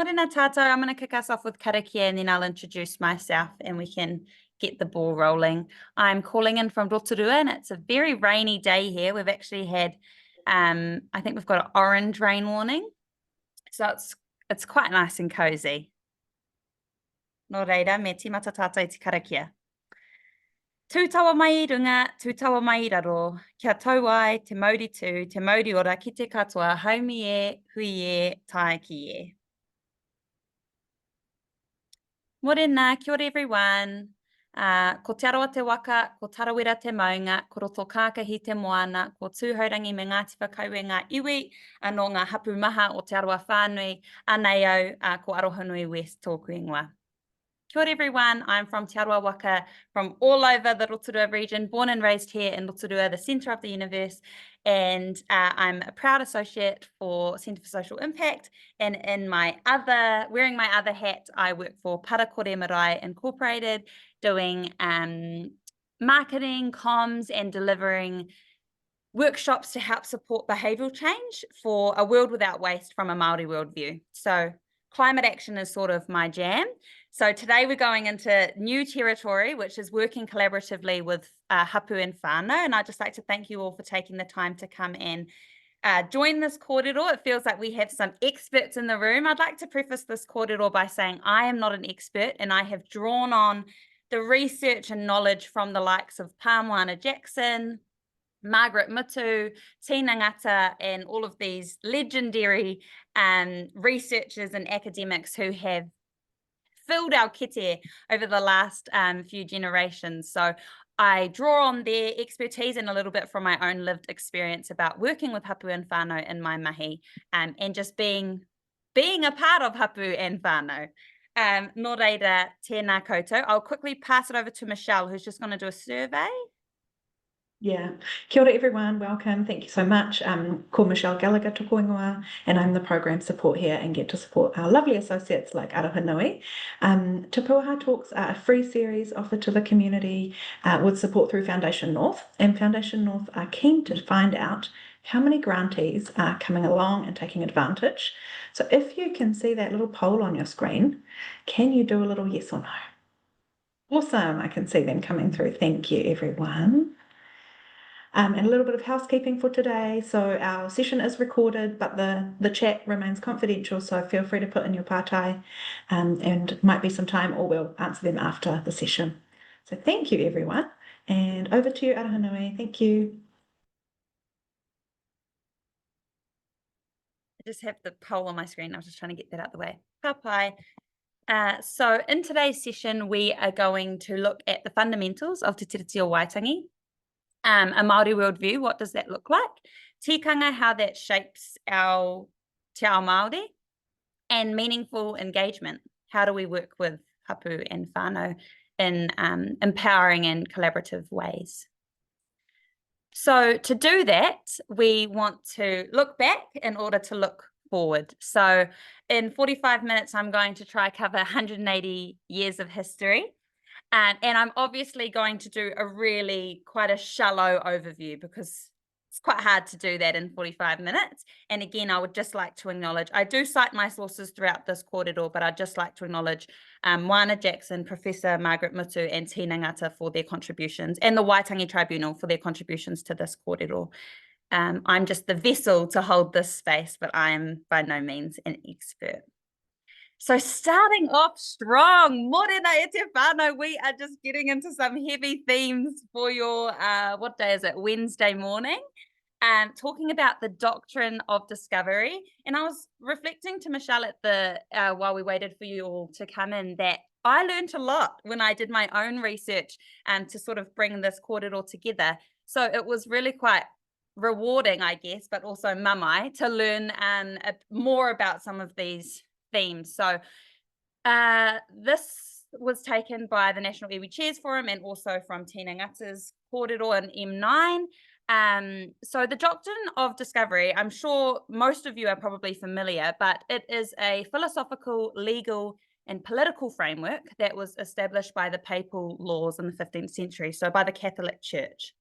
Morena tātou, I'm going to kick us off with karakia and then I'll introduce myself and we can get the ball rolling. I'm calling in from Rotorua and it's a very rainy day here. We've actually had, I think we've got an orange rain warning. So it's quite nice and cozy. Nō reira, me tīmata tātou I te karakia. Tūtawa mai I runga, tūtawa mai I raro, kia tau ai, te mauri tū, te mauri ora, ki te katoa, haumi e, hui e, tae ki e. Morena, kia ora everyone. Ko Te Arawa te waka, ko Tarawera te maunga, ko roto kākahi te moana, ko tūhaurangi me Ngāti whakaue ngā iwi, anō ngā hapū maha o Te Arawa whānui, anei au, ko Arohanui West tōku ingoa. Kia ora everyone, I'm from Te Arawa Waka, from all over the Rotorua region, born and raised here in Rotorua, the centre of the universe, and I'm a proud associate for Centre for Social Impact, and in wearing my other hat, I work for Parakore Marae Incorporated, doing marketing, comms, and delivering workshops to help support behavioural change for a world without waste from a Māori worldview. So climate action is sort of my jam. So today we're going into new territory, which is working collaboratively with hapū and whānau. And I'd just like to thank you all for taking the time to come and join this kōrero. It feels like we have some experts in the room. I'd like to preface this kōrero by saying I am not an expert and I have drawn on the research and knowledge from the likes of Pāmoana Jackson, Margaret Mutu, Tina Ngata, and all of these legendary researchers and academics who have filled our kete over the last few generations. So I draw on their expertise and a little bit from my own lived experience about working with hapū and whānau in my mahi, and just being a part of hapū and whānau. Nō reira, tēnā koutou. I'll quickly pass it over to Michelle, who's just going to do a survey. Yeah, kia ora everyone, welcome, thank you so much. Ko Michelle Gallagher tōku ingoa, and I'm the program support here and get to support our lovely associates like Arohanui. Te Pūaha Talks are a free series offered to the community with support through Foundation North, and Foundation North are keen to find out how many grantees are coming along and taking advantage. So if you can see that little poll on your screen, can you do a little yes or no? Awesome, I can see them coming through, thank you everyone. And a little bit of housekeeping for today. So our session is recorded, but the chat remains confidential. So feel free to put in your pārtai, and might be some time, or we'll answer them after the session. So thank you, everyone. And over to you, Arohanui. Thank you. I just have the poll on my screen. I was just trying to get that out of the way. Papai. So in today's session, we are going to look at the fundamentals of Te Tiriti o Waitangi. A Māori worldview, what does that look like? Tikanga, how that shapes our te ao Māori, and meaningful engagement. How do we work with hapū and whānau in empowering and collaborative ways? So to do that, we want to look back in order to look forward. So in 45 minutes, I'm going to try cover 180 years of history. And I'm obviously going to do quite a shallow overview because it's quite hard to do that in 45 minutes. And again, I would just like to acknowledge, I do cite my sources throughout this kōrero, but I'd just like to acknowledge Moana Jackson, Professor Margaret Mutu, and Tina Ngata for their contributions, and the Waitangi Tribunal for their contributions to this kōrero. I'm just the vessel to hold this space, but I am by no means an expert. So starting off strong, morena e te whānau, we are just getting into some heavy themes for your, what day is it, Wednesday morning, talking about the doctrine of discovery. And I was reflecting to Michelle at while we waited for you all to come in, that I learned a lot when I did my own research to sort of bring this kōrero together. So it was really quite rewarding, I guess, but also mamai to learn more about some of these themes. So this was taken by the National Iwi Chairs Forum and also from Tina Ngata's kōrero in M9. So the doctrine of discovery, I'm sure most of you are probably familiar, but it is a philosophical, legal, and political framework that was established by the papal laws in the 15th century, so by the Catholic Church.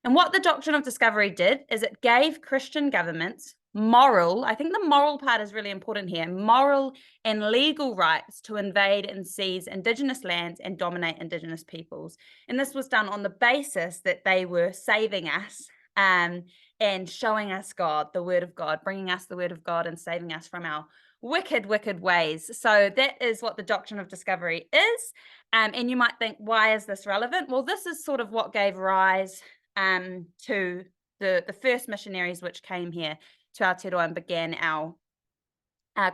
And what the doctrine of discovery did is it gave Christian governments moral, I think the moral part is really important here, moral and legal rights to invade and seize Indigenous lands and dominate Indigenous peoples. And this was done on the basis that they were saving us and showing us God, the word of God, bringing us the word of God and saving us from our wicked, wicked ways. So that is what the doctrine of discovery is. And you might think, why is this relevant? Well, this is sort of what gave rise to the first missionaries which came here to Aotearoa and began our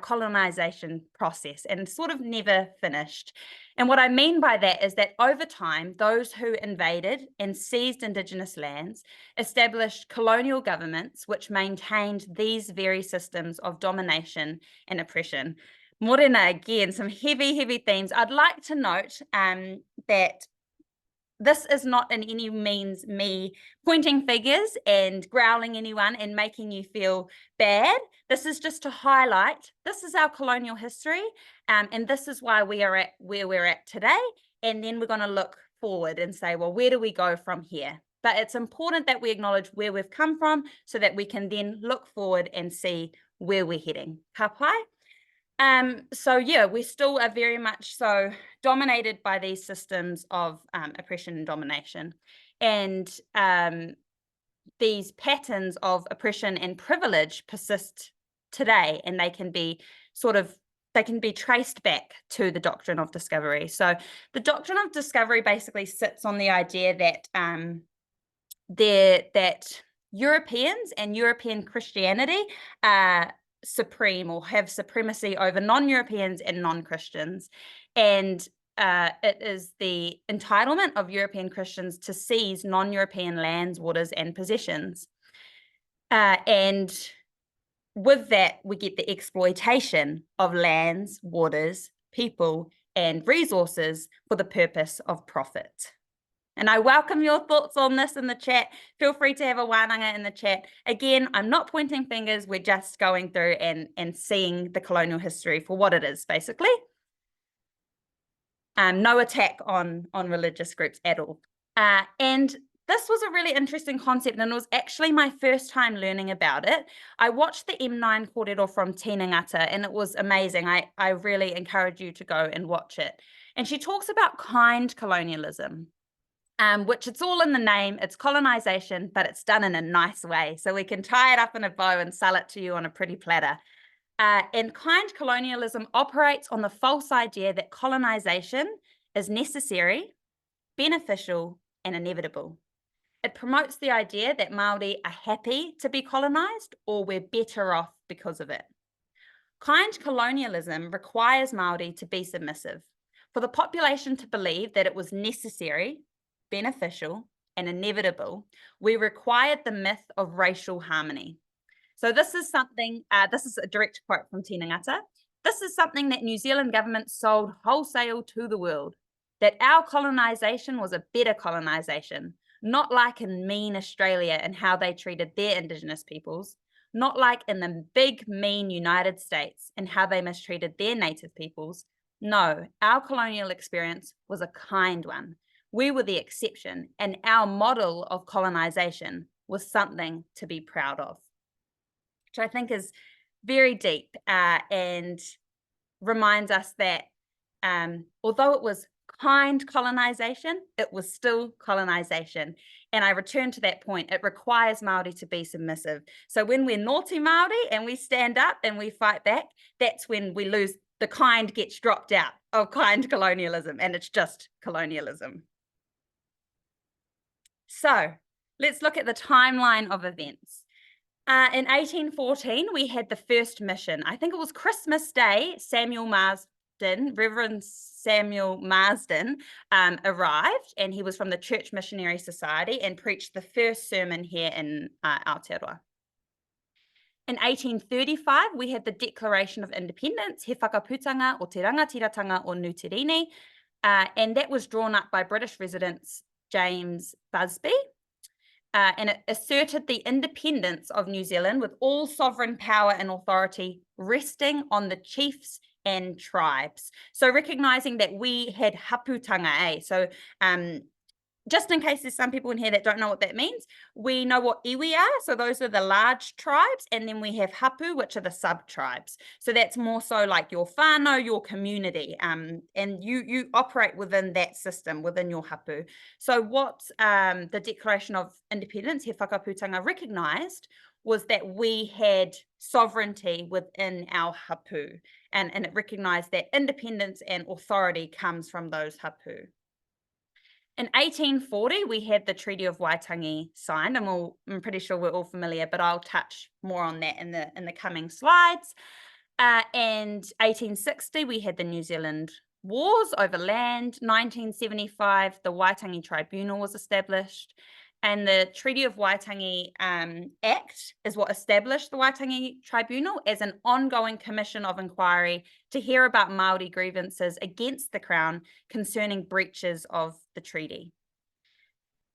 colonization process and sort of never finished. And what I mean by that is that over time, those who invaded and seized Indigenous lands established colonial governments which maintained these very systems of domination and oppression. Morena, again, some heavy, heavy themes. I'd like to note that this is not in any means me pointing fingers and growling anyone and making you feel bad. This is just to highlight, this is our colonial history, and this is why we are at where we're at today. And then we're going to look forward and say, well, where do we go from here? But it's important that we acknowledge where we've come from so that we can then look forward and see where we're heading. Ka pai? So yeah, we still are very much so dominated by these systems of oppression and domination. And these patterns of oppression and privilege persist today, and they can be traced back to the doctrine of discovery. So the doctrine of discovery basically sits on the idea that that Europeans and European Christianity supreme or have supremacy over non-Europeans and non-Christians, and it is the entitlement of European Christians to seize non-European lands, waters, and possessions, and with that we get the exploitation of lands, waters, people, and resources for the purpose of profit. And I welcome your thoughts on this in the chat. Feel free to have a wānanga in the chat. Again, I'm not pointing fingers. We're just going through and seeing the colonial history for what it is, basically. No attack on religious groups at all. And this was a really interesting concept, and it was actually my first time learning about it. I watched the M9 kōrero from Tina Ngata, and it was amazing. I really encourage you to go and watch it. And she talks about kind colonialism. Which it's all in the name, it's colonization, but it's done in a nice way. So we can tie it up in a bow and sell it to you on a pretty platter. And kind colonialism operates on the false idea that colonization is necessary, beneficial, and inevitable. It promotes the idea that Māori are happy to be colonized or we're better off because of it. Kind colonialism requires Māori to be submissive, for the population to believe that it was necessary, beneficial, and inevitable. We required the myth of racial harmony. So this is something, this is a direct quote from Tina Ngata. This is something that New Zealand government sold wholesale to the world, that our colonization was a better colonization, not like in mean Australia and how they treated their Indigenous peoples, not like in the big, mean United States and how they mistreated their native peoples. No, our colonial experience was a kind one. We were the exception, and our model of colonization was something to be proud of, which I think is very deep and reminds us that although it was kind colonization, it was still colonization. And I return to that point, it requires Māori to be submissive. So when we're naughty Māori and we stand up and we fight back, that's when we lose, the kind gets dropped out of kind colonialism, and it's just colonialism. So let's look at the timeline of events. In 1814, we had the first mission. I think it was Christmas Day. Reverend Samuel Marsden arrived, and he was from the Church Missionary Society and preached the first sermon here in Aotearoa. In 1835, we had the Declaration of Independence, he whakaputanga o te rangatiratanga o Nuterini, and that was drawn up by British residents James Busby, and it asserted the independence of New Zealand with all sovereign power and authority resting on the chiefs and tribes. So recognizing that we had hapūtanga, so just in case there's some people in here that don't know what that means, we know what iwi are. So those are the large tribes. And then we have hapū, which are the sub-tribes. So that's more so like your whānau, your community. And you operate within that system, within your hapū. So what the Declaration of Independence, He Whakaputanga, recognised was that we had sovereignty within our hapū. And it recognised that independence and authority comes from those hapū. In 1840, we had the Treaty of Waitangi signed, and I'm pretty sure we're all familiar, but I'll touch more on that in the coming slides. And 1860, we had the New Zealand Wars over land. 1975, the Waitangi Tribunal was established. And the Treaty of Waitangi Act is what established the Waitangi Tribunal as an ongoing commission of inquiry to hear about Māori grievances against the Crown concerning breaches of the treaty.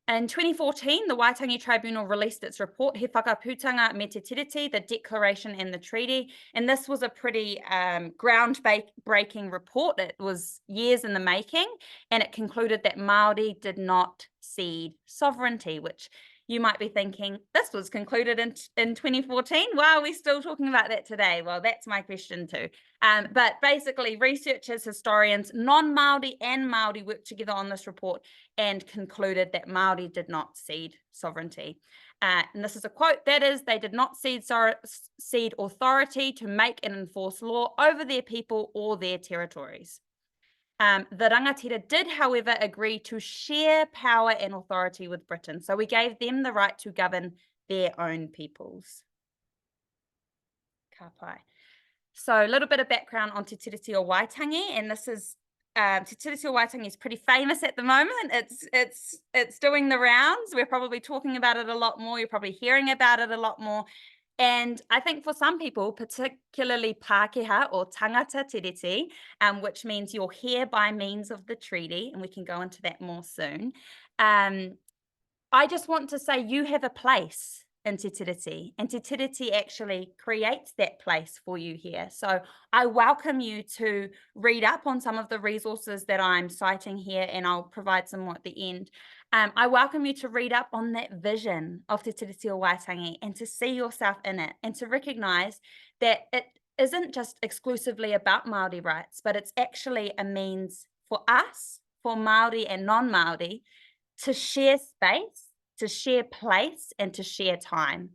In 2014, the Waitangi Tribunal released its report, He Whakaputanga me te tiriti, the Declaration and the Treaty, and this was a pretty groundbreaking report. It was years in the making, and it concluded that Māori did not cede sovereignty, which you might be thinking, this was concluded in 2014. Why are we still talking about that today? Well, that's my question too. But basically, researchers, historians, non-Māori and Māori worked together on this report and concluded that Māori did not cede sovereignty. And this is a quote, that is, they did not cede authority to make and enforce law over their people or their territories. The rangatira did, however, agree to share power and authority with Britain. So we gave them the right to govern their own peoples. Ka pai. So a little bit of background on Te Tiriti o Waitangi, and this is Te Tiriti o Waitangi is pretty famous at the moment. It's doing the rounds. We're probably talking about it a lot more. You're probably hearing about it a lot more. And I think for some people, particularly Pākehā or tangata tiriti, which means you're here by means of the treaty, and we can go into that more soon. I just want to say you have a place in Te Tiriti, and Te Tiriti actually creates that place for you here. So I welcome you to read up on some of the resources that I'm citing here, and I'll provide some more at the end. I welcome you to read up on that vision of Te Tiriti o Waitangi and to see yourself in it and to recognise that it isn't just exclusively about Māori rights, but it's actually a means for us, for Māori and non-Māori, to share space, to share place, and to share time.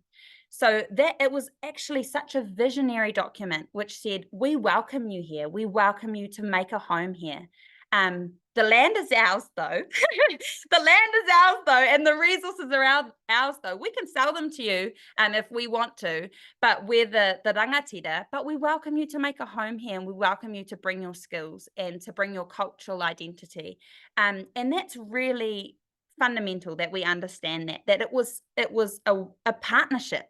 So that it was actually such a visionary document which said, we welcome you here. We welcome you to make a home here. The land is ours though. The land is ours though, and the resources are ours though. We can sell them to you if we want to, but we're the rangatira, but we welcome you to make a home here, and we welcome you to bring your skills and to bring your cultural identity. And that's really fundamental that we understand that it was a partnership,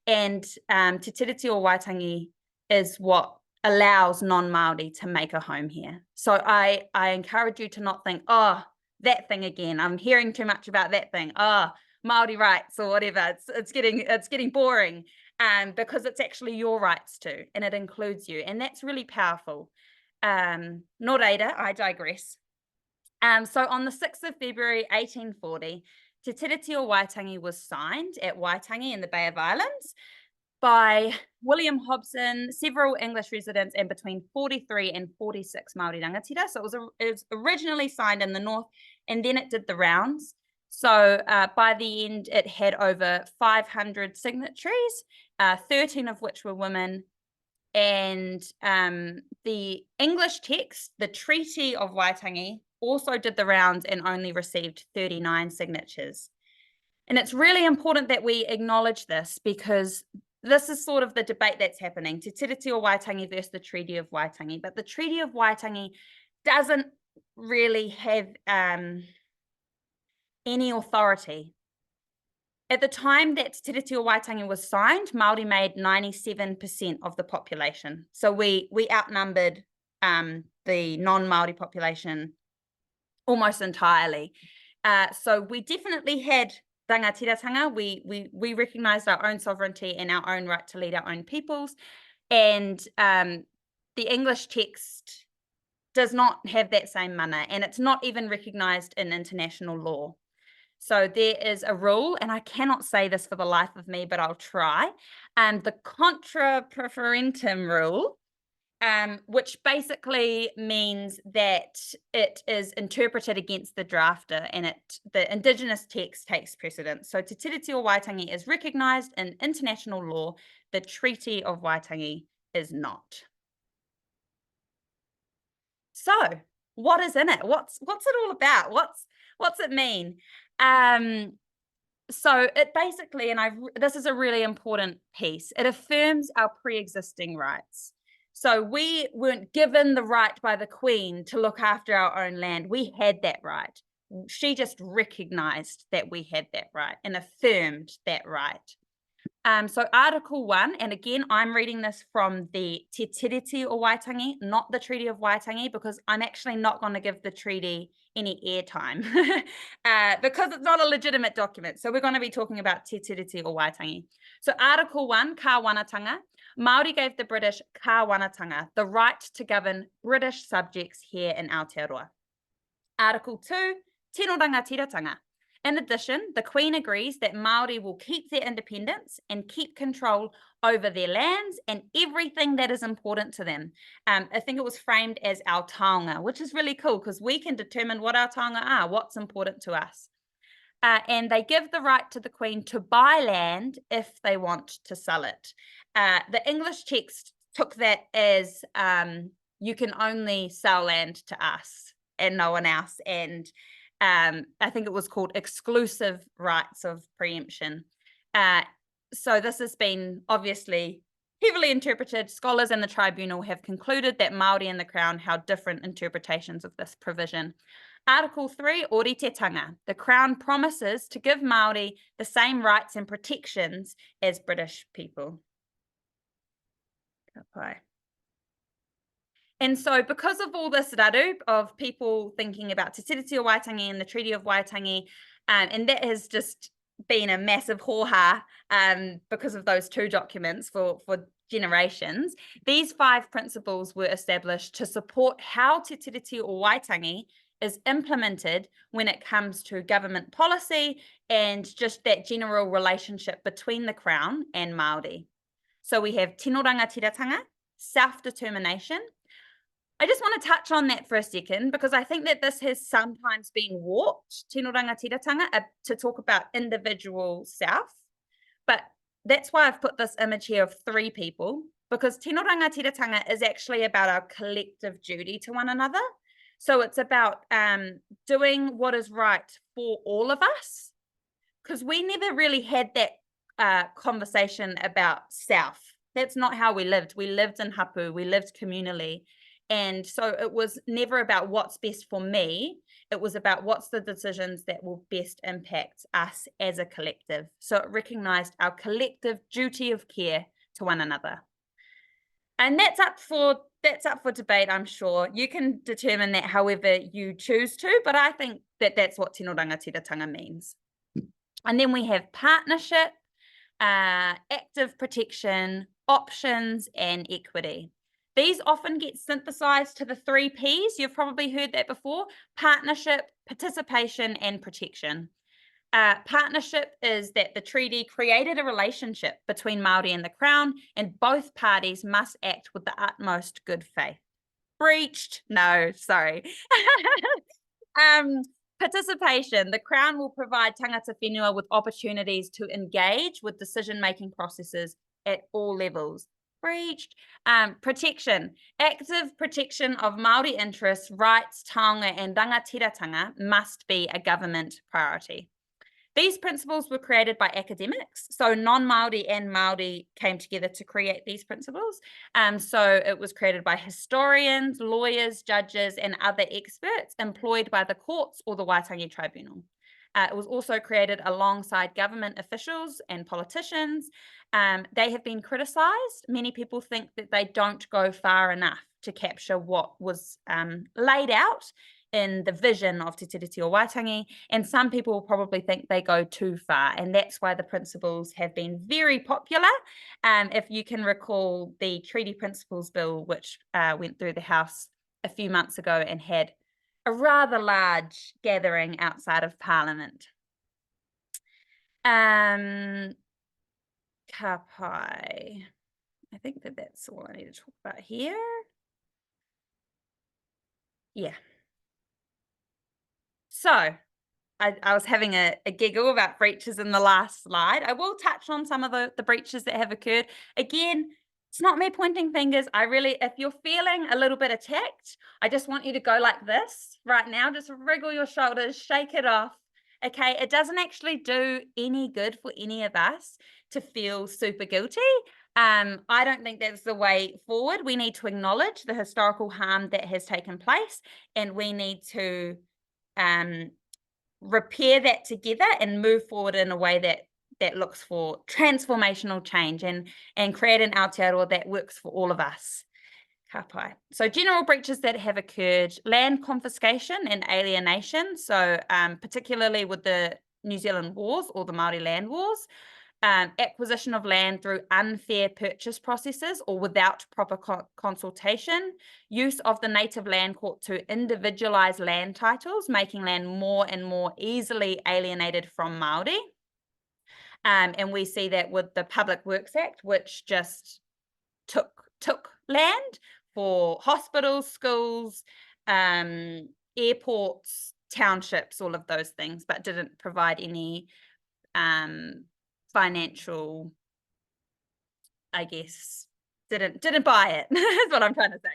and Te Tiriti o Waitangi is what allows non-Māori to make a home here. So I encourage you to not think, oh, that thing again, I'm hearing too much about that thing, Māori rights or whatever, it's getting boring, because it's actually your rights too, and it includes you, and that's really powerful. No reira, I digress. So on the 6th of February 1840, Te Tiriti o Waitangi was signed at Waitangi in the Bay of Islands by William Hobson, several English residents, and between 43 and 46 Māori rangatira. So it was originally signed in the north, and then it did the rounds. So by the end, it had over 500 signatories, 13 of which were women. And the English text, the Treaty of Waitangi, also did the rounds and only received 39 signatures. And it's really important that we acknowledge this, because this is sort of the debate that's happening, Te Tiriti o Waitangi versus the Treaty of Waitangi. But the Treaty of Waitangi doesn't really have any authority. At the time that Te Tiriti o Waitangi was signed, Māori made 97% of the population. So we outnumbered the non-Māori population almost entirely. So we definitely had rangatiratanga. We recognised our own sovereignty and our own right to lead our own peoples. And the English text does not have that same mana, and it's not even recognised in international law. So there is a rule, and I cannot say this for the life of me, but I'll try. The contra preferentum rule, which basically means that it is interpreted against the drafter, and the Indigenous text takes precedence. So Te Tiriti o Waitangi is recognised in international law. The Treaty of Waitangi is not. So what is in it? What's it all about? What's it mean? So it basically, and this is a really important piece, it affirms our pre-existing rights. So we weren't given the right by the Queen to look after our own land. We had that right. She just recognized that we had that right and affirmed that right. So Article 1, and again, I'm reading this from the Te Tiriti o Waitangi, not the Treaty of Waitangi, because I'm actually not going to give the treaty any airtime because it's not a legitimate document. So we're going to be talking about Te Tiriti o Waitangi. So Article 1, ka wānatanga, Māori gave the British ka wānatanga, the right to govern British subjects here in Aotearoa. Article 2, tino rangatiratanga. In addition, the Queen agrees that Māori will keep their independence and keep control over their lands and everything that is important to them. I think it was framed as our taonga, which is really cool because we can determine what our taonga are, what's important to us. And they give the right to the Queen to buy land if they want to sell it. The English text took that as you can only sell land to us and no one else. And I think it was called exclusive rights of preemption. So this has been obviously heavily interpreted. Scholars and the tribunal have concluded that Māori and the Crown held different interpretations of this provision. Article 3, oritetanga. The Crown promises to give Māori the same rights and protections as British people. And so because of all this raru of people thinking about Te Tiriti o Waitangi and the Treaty of Waitangi, and that has just been a massive hōhā because of those two documents for generations, these 5 principles were established to support how Te Tiriti o Waitangi is implemented when it comes to government policy and just that general relationship between the Crown and Māori. So we have tino rangatiratanga, self-determination. I just want to touch on that for a second because I think that this has sometimes been warped, tino rangatiratanga, to talk about individual self. But that's why I've put this image here of 3 people, because tino rangatiratanga is actually about our collective duty to one another. So it's about doing what is right for all of us, because we never really had that conversation about self. That's not how we lived. We lived in hapū, we lived communally. And so it was never about what's best for me. It was about what's the decisions that will best impact us as a collective. So it recognized our collective duty of care to one another. And that's up for debate, I'm sure. You can determine that however you choose to, but I think that that's what tino rangatiratanga means. And then we have partnership, active protection, options, and equity. These often get synthesized to the 3 Ps. You've probably heard that before: partnership, participation, and protection. Partnership is that the treaty created a relationship between Māori and the Crown, and both parties must act with the utmost good faith. Breached? No, sorry. Participation. The Crown will provide tangata whenua with opportunities to engage with decision-making processes at all levels. Breached. Protection. Active protection of Māori interests, rights, taonga, and rangatiratanga must be a government priority. These principles were created by academics. So non-Māori and Māori came together to create these principles. So it was created by historians, lawyers, judges, and other experts employed by the courts or the Waitangi Tribunal. It was also created alongside government officials and politicians. They have been criticised. Many people think that they don't go far enough to capture what was laid out in the vision of Te Tiriti o Waitangi, and some people will probably think they go too far, and that's why the principles have been very popular. If you can recall the Treaty Principles Bill, which went through the House a few months ago and had a rather large gathering outside of Parliament. Ka pai. I think that's all I need to talk about here. Yeah. So I was having a giggle about breaches in the last slide. I will touch on some of the breaches that have occurred. Again, it's not me pointing fingers. If you're feeling a little bit attacked, I just want you to go like this right now. Just wriggle your shoulders, shake it off. Okay, it doesn't actually do any good for any of us to feel super guilty. I don't think that's the way forward. We need to acknowledge the historical harm that has taken place, and we need to repair that together and move forward in a way that looks for transformational change and create an Aotearoa that works for all of us. Ka pai. So general breaches that have occurred: land confiscation and alienation, so particularly with the New Zealand Wars or the Māori land wars, acquisition of land through unfair purchase processes or without proper consultation, use of the native land court to individualize land titles, making land more and more easily alienated from Māori. And we see that with the Public Works Act, which just took land for hospitals, schools, airports, townships, all of those things, but didn't provide any financial, I guess, didn't buy it, is what I'm trying to say.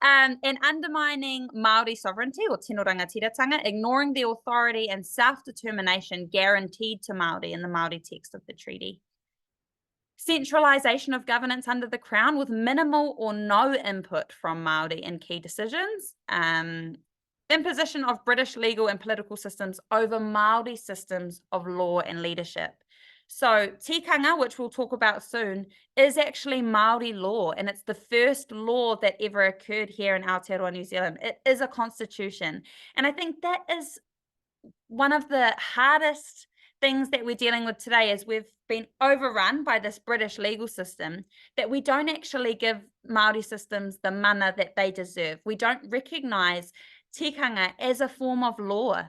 And undermining Māori sovereignty or tino rangatiratanga, ignoring the authority and self-determination guaranteed to Māori in the Māori text of the treaty. Centralisation of governance under the Crown with minimal or no input from Māori in key decisions. Imposition of British legal and political systems over Māori systems of law and leadership. So tikanga, which we'll talk about soon, is actually Māori law, and it's the first law that ever occurred here in Aotearoa, New Zealand. It is a constitution. And I think that is one of the hardest things that we're dealing with today, is we've been overrun by this British legal system, that we don't actually give Māori systems the mana that they deserve. We don't recognise tikanga as a form of law.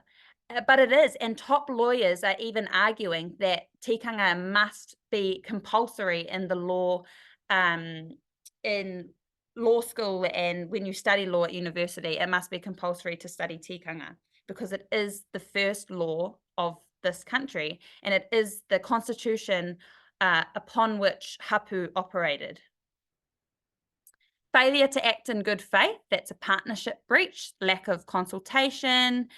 But it is, and top lawyers are even arguing that tikanga must be compulsory in the law, in law school, and when you study law at university, it must be compulsory to study tikanga, because it is the first law of this country, and it is the constitution upon which hapū operated. Failure to act in good faith, that's a partnership breach, lack of consultation,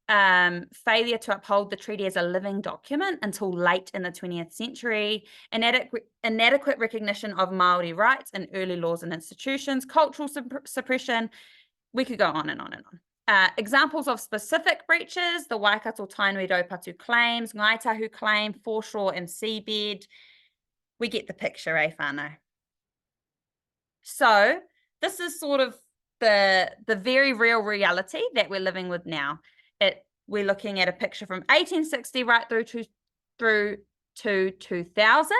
failure to uphold the treaty as a living document until late in the 20th century, inadequate recognition of Māori rights in early laws and institutions, cultural suppression. We could go on and on and on. Examples of specific breaches: the Waikato Tainui Raupatu claims, Ngaitahu claim, foreshore and seabed. We get the picture, eh, whānau? So this is sort of the very real reality that we're living with now. We're looking at a picture from 1860 right through to 2000,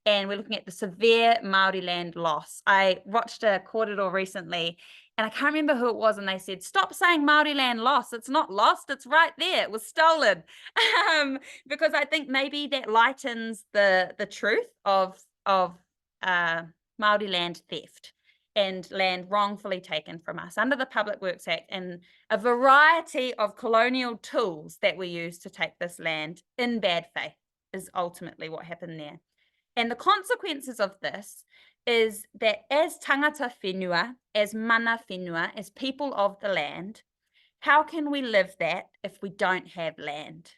and we're looking at the severe Māori land loss. I watched a kōrero recently, and I can't remember who it was, and they said, stop saying Māori land loss. It's not lost, it's right there. It was stolen. Because I think maybe that lightens the truth of Māori land theft and land wrongfully taken from us under the Public Works Act, and a variety of colonial tools that we use to take this land in bad faith is ultimately what happened there. And the consequences of this is that as tangata whenua, as mana whenua, as people of the land, how can we live that if we don't have land?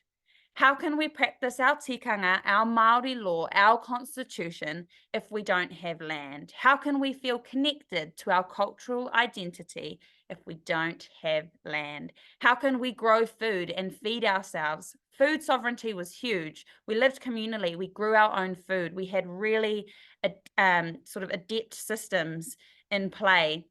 How can we practice our tikanga, our Māori law, our constitution, if we don't have land? How can we feel connected to our cultural identity if we don't have land? How can we grow food and feed ourselves? Food sovereignty was huge. We lived communally. We grew our own food. We had really sort of adept systems in play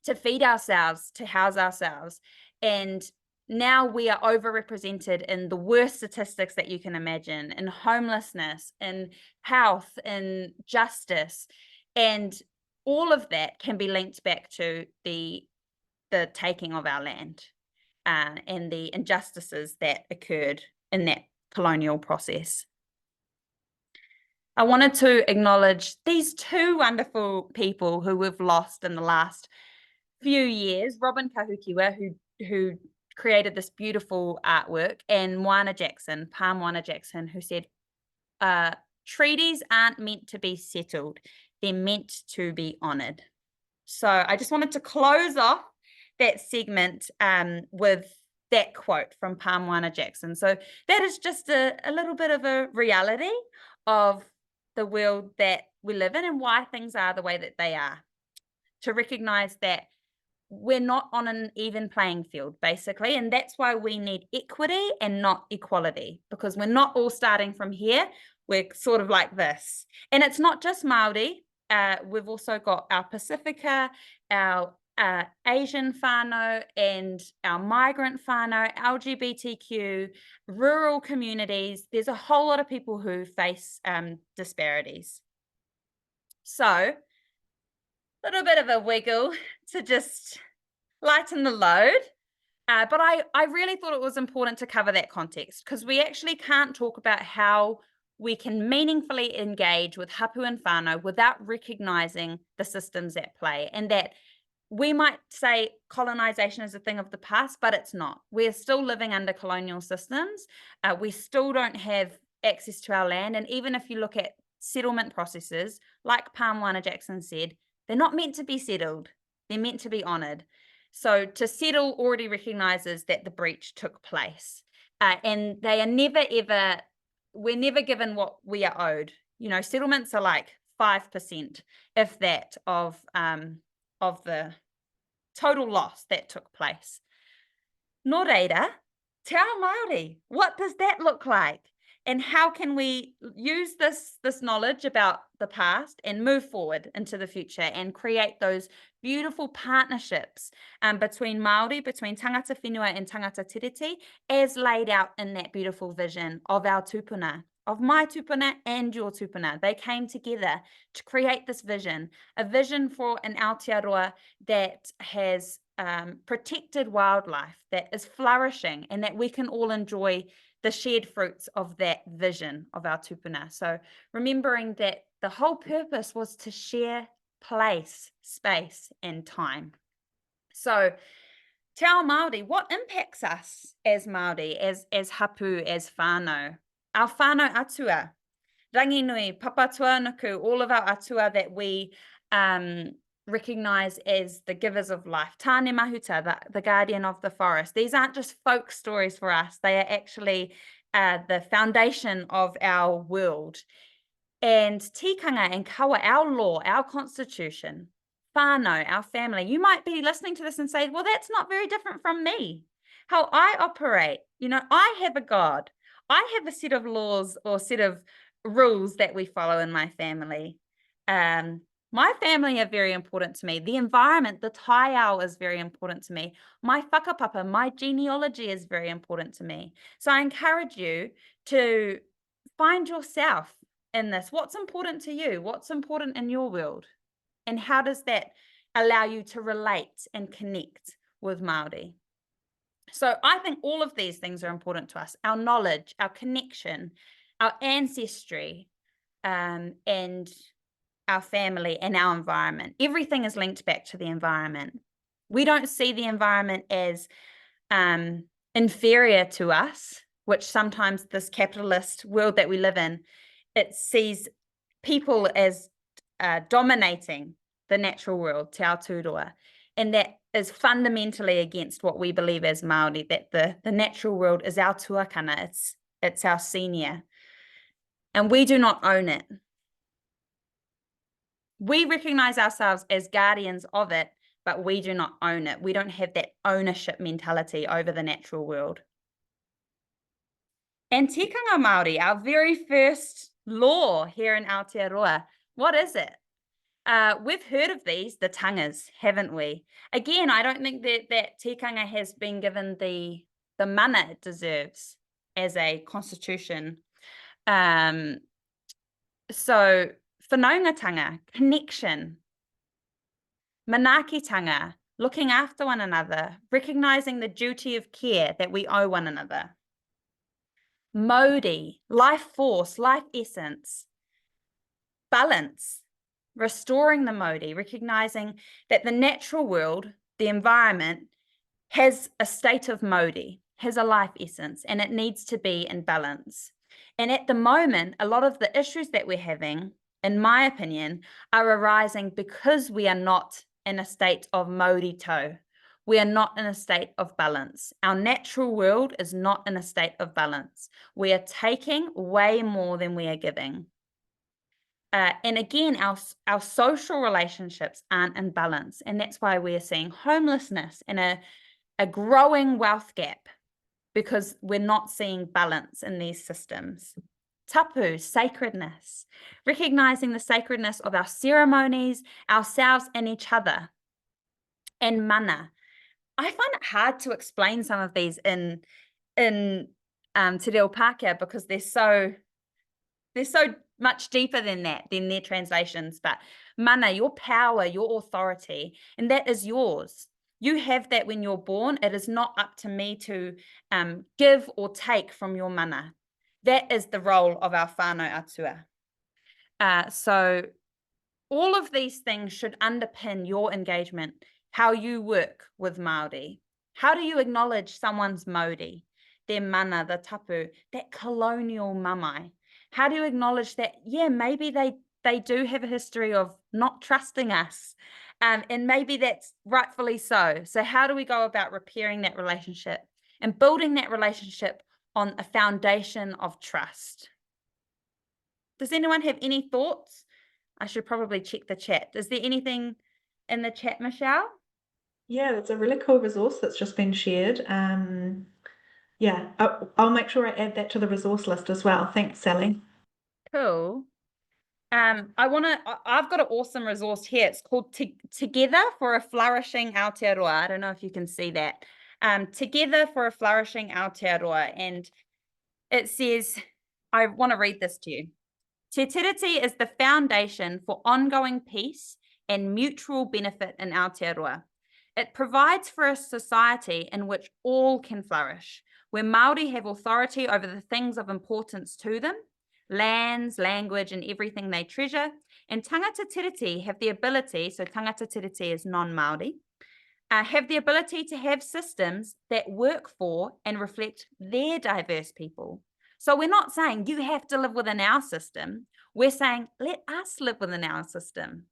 to feed ourselves, to house ourselves. And now we are overrepresented in the worst statistics that you can imagine, in homelessness, in health, in justice. And all of that can be linked back to the the taking of our land and the injustices that occurred in that colonial process. I wanted to acknowledge these two wonderful people who we've lost in the last few years, Robin Kahukiwa, who created this beautiful artwork, and Moana Jackson, Palm Moana Jackson, who said, treaties aren't meant to be settled, they're meant to be honoured. So I just wanted to close off that segment with that quote from Palm Moana Jackson. So that is just a little bit of a reality of the world that we live in and why things are the way that they are. To recognise that we're not on an even playing field, basically, and that's why we need equity and not equality, because we're not all starting from here. We're sort of like this. And it's not just Māori. We've also got our Pacifica, our Asian whānau, and our migrant whānau, LGBTQ, rural communities. There's a whole lot of people who face disparities. So a little bit of a wiggle to just lighten the load. But I really thought it was important to cover that context, because we actually can't talk about how we can meaningfully engage with hapū and whānau without recognizing the systems at play, and that we might say colonization is a thing of the past, but it's not. We're still living under colonial systems. We still don't have access to our land. And even if you look at settlement processes, like Palm Moana Jackson said, they're not meant to be settled. They're meant to be honored. So to settle already recognizes that the breach took place. And they are never, ever, we're never given what we are owed. You know, settlements are like 5%, if that, of the total loss that took place. Nō reira, te ao Māori, what does that look like? And how can we use this knowledge about the past and move forward into the future and create those beautiful partnerships between Māori, between tangata whenua and tangata tiriti, as laid out in that beautiful vision of our tupuna, of my tupuna and your tupuna. They came together to create this vision, a vision for an Aotearoa that has protected wildlife, that is flourishing, and that we can all enjoy the shared fruits of that vision of our tupuna. So remembering that the whole purpose was to share place, space, and time. So te ao Māori, what impacts us as Māori, as hapū, as whānau? Our whānau atua, ranginui, papatuanuku, all of our atua that we recognise as the givers of life. Tāne mahuta, the guardian of the forest. These aren't just folk stories for us. They are actually the foundation of our world. And tikanga and kawa, our law, our constitution, whānau, our family. You might be listening to this and say, well, that's not very different from me. How I operate, you know, I have a God. I have a set of laws or set of rules that we follow in my family. My family are very important to me. The environment, the taiao, is very important to me. My whakapapa, my genealogy is very important to me. So I encourage you to find yourself in this. What's important to you? What's important in your world? And how does that allow you to relate and connect with Māori? So I think all of these things are important to us. Our knowledge, our connection, our ancestry, and our family and our environment. Everything is linked back to the environment. We don't see the environment as inferior to us, which sometimes this capitalist world that we live in, it sees people as dominating the natural world, te Aotearoa, and that is fundamentally against what we believe as Māori, that the natural world is our tuakana, it's our senior, and we do not own it. We recognize ourselves as guardians of it, but we do not own it. We don't have that ownership mentality over the natural world. And tikanga Māori, our very first law here in Aotearoa, what is it? We've heard of these, the tangas, haven't we? Again, I don't think that tikanga has been given the mana it deserves as a constitution. So whanaungatanga, connection, manaakitanga, looking after one another, recognizing the duty of care that we owe one another. Mauri, life force, life essence. Balance, restoring the Mauri, recognizing that the natural world, the environment, has a state of Mauri, has a life essence, and it needs to be in balance. And at the moment, a lot of the issues that we're having, in my opinion, are arising because we are not in a state of Mauri tau. We are not in a state of balance. Our natural world is not in a state of balance. We are taking way more than we are giving. And again, our social relationships aren't in balance. And that's why we're seeing homelessness and a growing wealth gap, because we're not seeing balance in these systems. Tapu, sacredness, recognizing the sacredness of our ceremonies, ourselves and each other. And mana. I find it hard to explain some of these in Te Reo Pākehā, because they're so much deeper than that, than their translations. But mana, your power, your authority, and that is yours. You have that when you're born. It is not up to me to give or take from your mana. That is the role of our whānau atua. So all of these things should underpin your engagement, how you work with Māori. How do you acknowledge someone's Māori, their mana, the tapu, that colonial mamae? How do you acknowledge that, yeah, maybe they do have a history of not trusting us, and maybe that's rightfully so. So how do we go about repairing that relationship and building that relationship on a foundation of trust? Does anyone have any thoughts? I should probably check the chat. Is there anything in the chat, Michelle? Yeah, it's a really cool resource that's just been shared. Yeah, I'll make sure I add that to the resource list as well. Thanks, Sally. Cool. I've got an awesome resource here. It's called Together for a Flourishing Aotearoa. I don't know if you can see that. Together for a Flourishing Aotearoa. And it says, I want to read this to you. Te tiriti is the foundation for ongoing peace and mutual benefit in Aotearoa. It provides for a society in which all can flourish, where Māori have authority over the things of importance to them, lands, language, and everything they treasure, and tangata tiriti have the ability, so tangata tiriti is non-Māori, have the ability to have systems that work for and reflect their diverse people. So we're not saying you have to live within our system. We're saying, let us live within our system.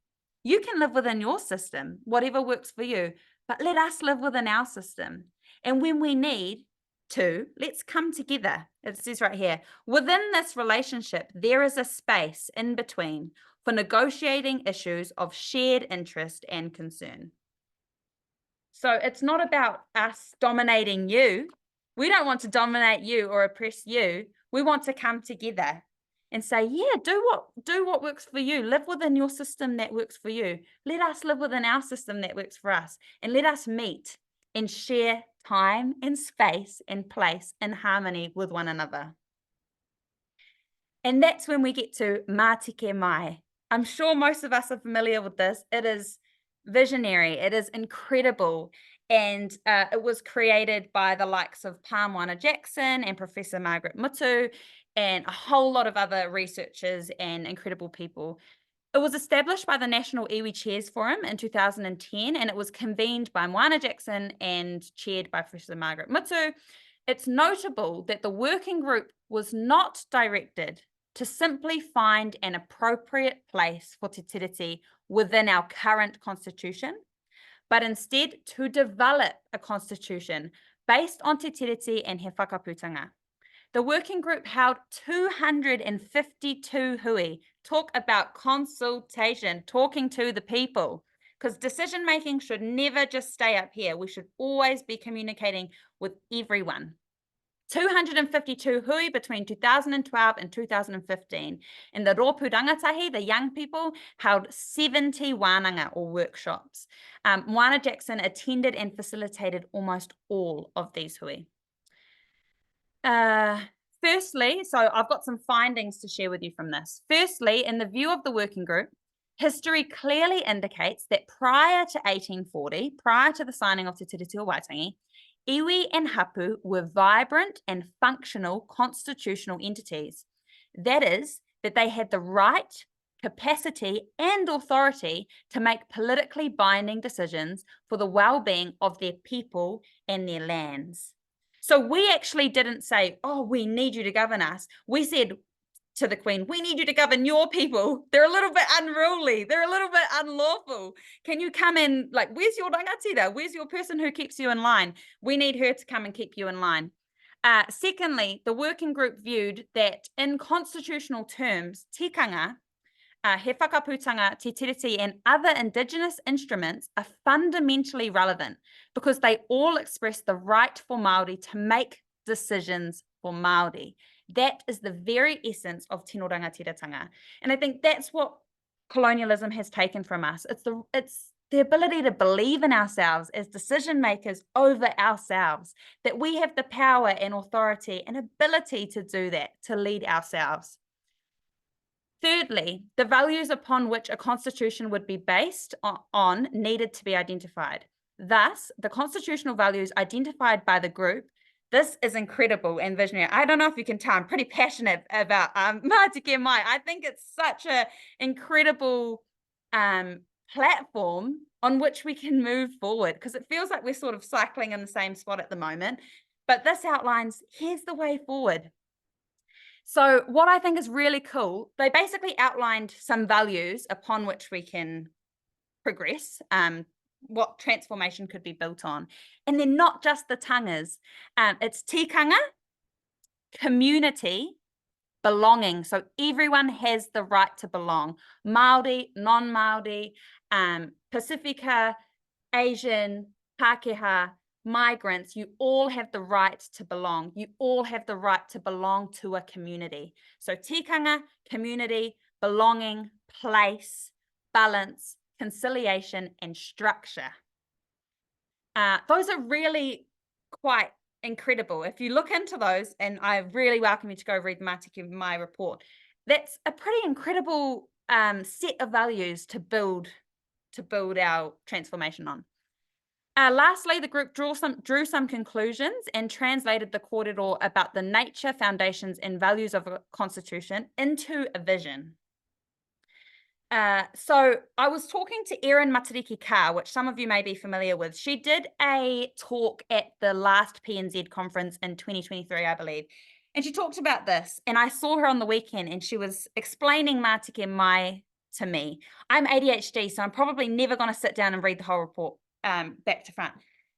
You can live within your system, whatever works for you, but let us live within our system. And when we need to, let's come together. It says right here, within this relationship, there is a space in between for negotiating issues of shared interest and concern. So it's not about us dominating you. We don't want to dominate you or oppress you. We want to come together and say, yeah, do what works for you. Live within your system that works for you. Let us live within our system that works for us. And let us meet and share time and space and place in harmony with one another. And that's when we get to mā tike mai. I'm sure most of us are familiar with this. It is visionary. It is incredible. And it was created by the likes of Pāmoana Jackson and Professor Margaret Mutu and a whole lot of other researchers and incredible people. It was established by the National Iwi Chairs Forum in 2010, and it was convened by Moana Jackson and chaired by Professor Margaret Mutu. It's notable that the working group was not directed to simply find an appropriate place for te tiriti within our current constitution, but instead to develop a constitution based on te tiriti and he whakaputanga. The working group held 252 hui. Talk about consultation, talking to the people, because decision-making should never just stay up here. We should always be communicating with everyone. 252 hui between 2012 and 2015. And the Rōpū Rangatahi, the young people, held 70 wānanga or workshops. Moana Jackson attended and facilitated almost all of these hui. Firstly, so I've got some findings to share with you from this. Firstly, in the view of the working group, History clearly indicates that prior to 1840, prior to the signing of Te Tiriti o Waitangi, iwi and hapū were vibrant and functional constitutional entities. That is, that they had the right, capacity, and authority to make politically binding decisions for the well-being of their people and their lands. So we actually didn't say, oh, we need you to govern us. We said to the Queen, we need you to govern your people. They're a little bit unruly. They're a little bit unlawful. Can you come in, like, where's your rangatira? Where's your person who keeps you in line? We need her to come and keep you in line. Secondly, the working group viewed that in constitutional terms, tikanga, he whakaputanga, te tiriti, and other Indigenous instruments are fundamentally relevant because they all express the right for Māori to make decisions for Māori. That is the very essence of tino rangatiratanga. And I think that's what colonialism has taken from us. It's the ability to believe in ourselves as decision makers over ourselves, that we have the power and authority and ability to do that, to lead ourselves. Thirdly, the values upon which a constitution would be based on needed to be identified. Thus, the constitutional values identified by the group, this is incredible and visionary. I don't know if you can tell, I'm pretty passionate about Mātike Mai. I think it's such an incredible platform on which we can move forward, because it feels like we're sort of cycling in the same spot at the moment. But this outlines, here's the way forward. So what I think is really cool, they basically outlined some values upon which we can progress, what transformation could be built on. And they're not just the tangas. It's tikanga, community, belonging. So everyone has the right to belong. Māori, non-Māori, Pacifica, Asian, Pākehā, migrants, you all have the right to belong. You all have the right to belong to a community. So tikanga, community, belonging, place, balance, conciliation, and structure. Those are really quite incredible. If you look into those, and I really welcome you to go read Mātike Mai report, that's a pretty incredible set of values to build our transformation on. Lastly, the group drew some conclusions and translated the kōrero about the nature, foundations, and values of a constitution into a vision. So I was talking to Erin Matariki Ka, which some of you may be familiar with. She did a talk at the last PNZ conference in 2023, I believe. And she talked about this, and I saw her on the weekend, and she was explaining Mātike Mai to me. I'm ADHD, so I'm probably never going to sit down and read the whole report back to front.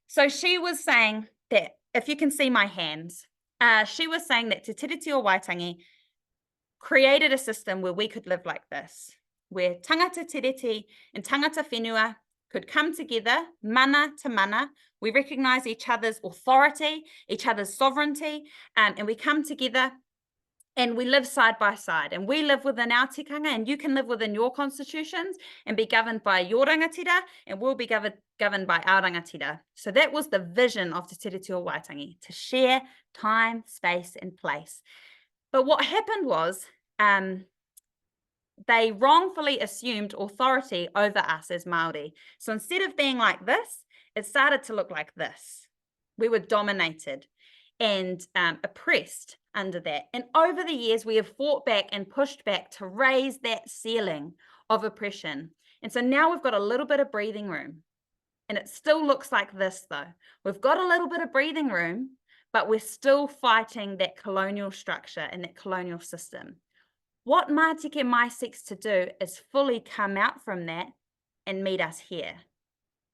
So she was saying that, if you can see my hands, she was saying that Te Tiriti o Waitangi created a system where we could live like this, where tangata tiriti and tangata whenua could come together, mana to mana. We recognize each other's authority, each other's sovereignty, and we come together and we live side by side, and we live within our tikanga, and you can live within your constitutions and be governed by your rangatira, and we'll be governed by our rangatira. So that was the vision of Te Tiriti o Waitangi, to share time, space, and place. But what happened was they wrongfully assumed authority over us as Māori. So instead of being like this, it started to look like this. We were dominated and oppressed under that. And over the years, we have fought back and pushed back to raise that ceiling of oppression. And so now we've got a little bit of breathing room. And it still looks like this, though. We've got a little bit of breathing room, but we're still fighting that colonial structure and that colonial system. What Mātike Mai seeks to do is fully come out from that and meet us here.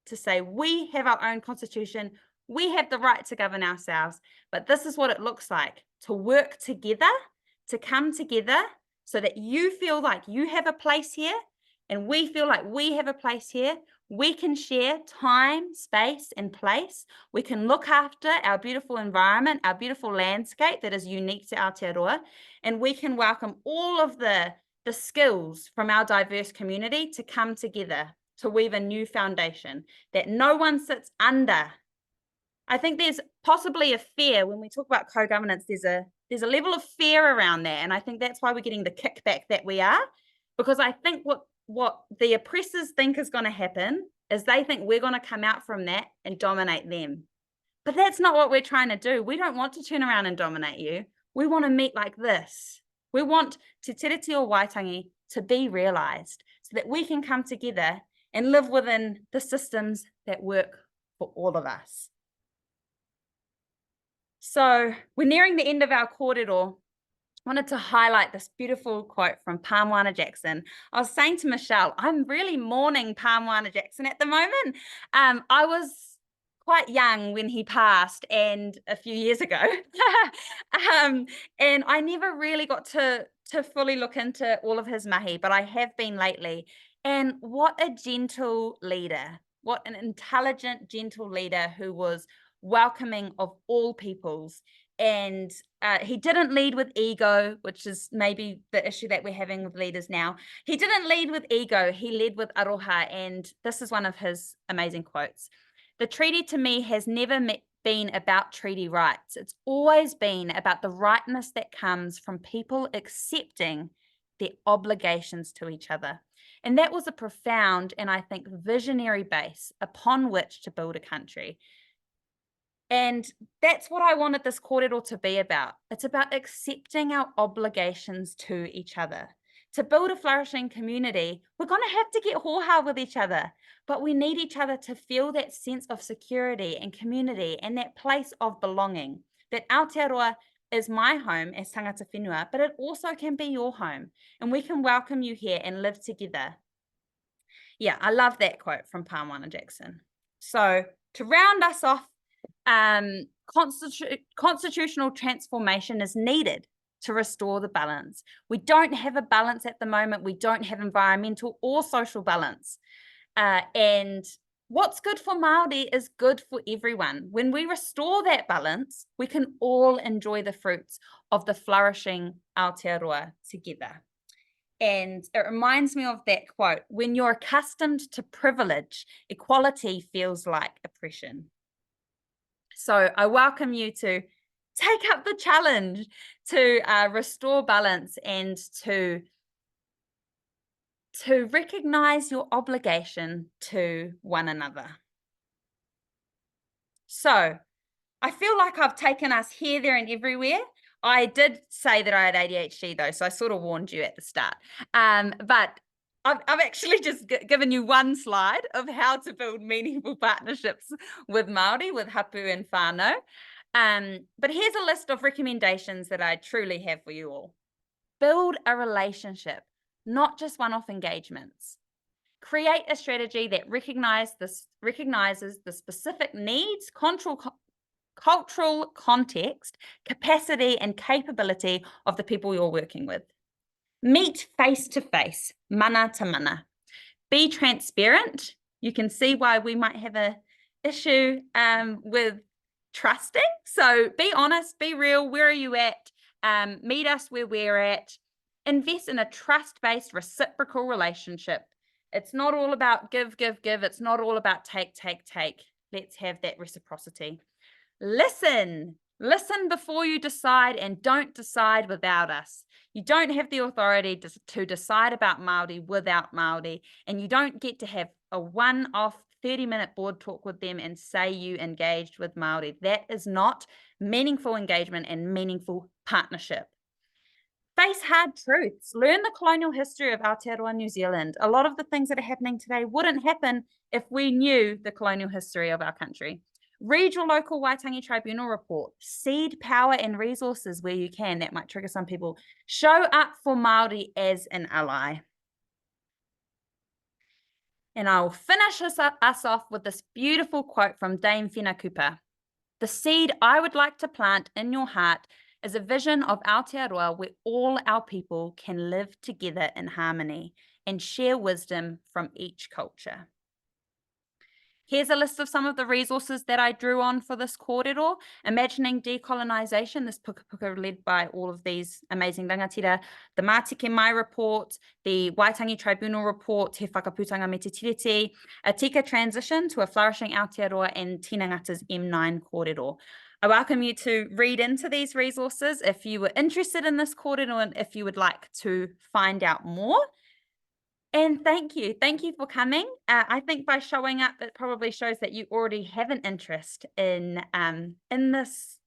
To say, we have our own constitution, we have the right to govern ourselves, but this is what it looks like, to work together, to come together so that you feel like you have a place here and we feel like we have a place here. We can share time, space, and place. We can look after our beautiful environment, our beautiful landscape that is unique to Aotearoa, and we can welcome all of the skills from our diverse community to come together to weave a new foundation that no one sits under. I think there's possibly a fear when we talk about co-governance. There's a level of fear around that, and I think that's why we're getting the kickback that we are, because I think what what the oppressors think is going to happen is they think we're going to come out from that and dominate them. But that's not what we're trying to do. We don't want to turn around and dominate you. We want to meet like this. We want Te Tiriti o Waitangi to be realized so that we can come together and live within the systems that work for all of us. So we're nearing the end of our kōrero. I wanted to highlight this beautiful quote from Pāmoana Jackson. I was saying to Michelle, I'm really mourning Pāmoana Jackson at the moment. I was quite young when he passed, and a few years ago. And I never really got to fully look into all of his mahi, but I have been lately. And what a gentle leader, what an intelligent, gentle leader who was welcoming of all peoples. And he didn't lead with ego, which is maybe the issue that we're having with leaders now. He didn't lead with ego, he led with aroha. And this is one of his amazing quotes. The treaty to me has never been about treaty rights. It's always been about the rightness that comes from people accepting their obligations to each other. And that was a profound and I think visionary base upon which to build a country. And that's what I wanted this kōrero to be about. It's about accepting our obligations to each other. To build a flourishing community, we're going to have to get hōhā with each other, but we need each other to feel that sense of security and community and that place of belonging, that Aotearoa is my home as tangata whenua, but it also can be your home, and we can welcome you here and live together. Yeah, I love that quote from Pāmoana Jackson. So to round us off, constitutional transformation is needed to restore the balance. We don't have a balance at the moment. We don't have environmental or social balance. And what's good for Māori is good for everyone. When we restore that balance, we can all enjoy the fruits of the flourishing Aotearoa together. And it reminds me of that quote, when you're accustomed to privilege, equality feels like oppression. So I welcome you to take up the challenge to restore balance and to recognize your obligation to one another. So I feel like I've taken us here, there, and everywhere. I did say that I had ADHD though, so I sort of warned you at the start. But I've actually just given you one slide of how to build meaningful partnerships with Māori, with hapū and whānau. But here's a list of recommendations that I truly have for you all. Build a relationship, not just one-off engagements. Create a strategy that recognizes the specific needs, cultural context, capacity, and capability of the people you're working with. Meet face to face, mana to mana. Be transparent. You can see why we might have an issue with trusting. So be honest, be real. Where are you at? Meet us where we're at. Invest in a trust-based reciprocal relationship. It's not all about give, give, give. It's not all about take, take, take. Let's have that reciprocity. Listen before you decide, and don't decide without us. You don't have the authority to decide about Māori without Māori, and you don't get to have a one-off 30-minute board talk with them and say you engaged with Māori. That is not meaningful engagement and meaningful partnership. Face hard truths. Learn the colonial history of Aotearoa New Zealand. A lot of the things that are happening today wouldn't happen if we knew the colonial history of our country. Read your local Waitangi Tribunal report. Seed power and resources where you can. That might trigger some people. Show up for Māori as an ally. And I'll finish us off with this beautiful quote from Dame Whina Cooper. The seed I would like to plant in your heart is a vision of Aotearoa where all our people can live together in harmony and share wisdom from each culture. Here's a list of some of the resources that I drew on for this kōrero. Imagining Decolonisation, this puka puka led by all of these amazing rangatira. The Mātike Mai report, the Waitangi Tribunal report, He Whakaputanga me te tiriti, a tika transition to a flourishing Aotearoa, and Tina Ngata's M9 kōrero. I welcome you to read into these resources if you were interested in this kōrero and if you would like to find out more. And thank you. Thank you for coming. I think by showing up, it probably shows that you already have an interest in this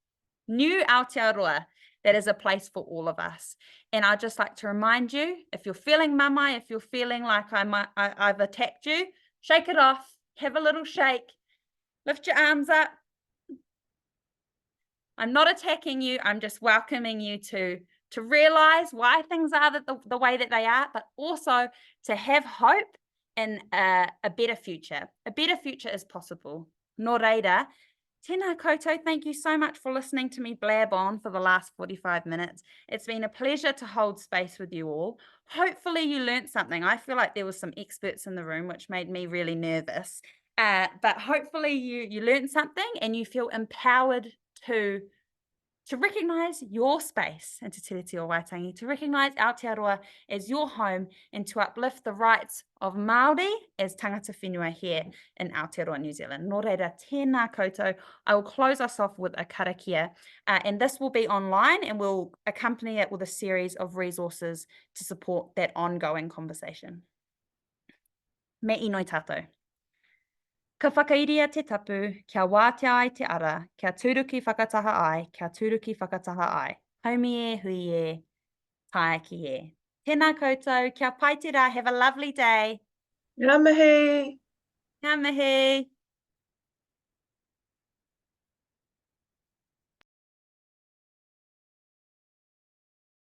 new Aotearoa that is a place for all of us. And I'd just like to remind you, if you're feeling mamai, if you're feeling like I've attacked you, shake it off, have a little shake, lift your arms up. I'm not attacking you. I'm just welcoming you to realize why things are the way that they are, but also to have hope in a better future. A better future is possible. Nō reira, tēnā koutou, thank you so much for listening to me blab on for the last 45 minutes. It's been a pleasure to hold space with you all. Hopefully you learned something. I feel like there were some experts in the room, which made me really nervous. But hopefully you learned something and you feel empowered to recognise your space in Te Tiriti o Waitangi, to recognise Aotearoa as your home, and to uplift the rights of Māori as tangata whenua here in Aotearoa, New Zealand. Nō reira, tēnā koutou. I will close us off with a karakia, and this will be online, and we'll accompany it with a series of resources to support that ongoing conversation. Me inoi tātou. Ka whakairia te tapu, kia wātea ai te ara, kia turuki whakataha ai, kia turuki whakataha ai. Haumi e, hui e, tae ki e. Tēnā koutou, kia pai te rā, have a lovely day. Ngā mihi. Ngā mihi.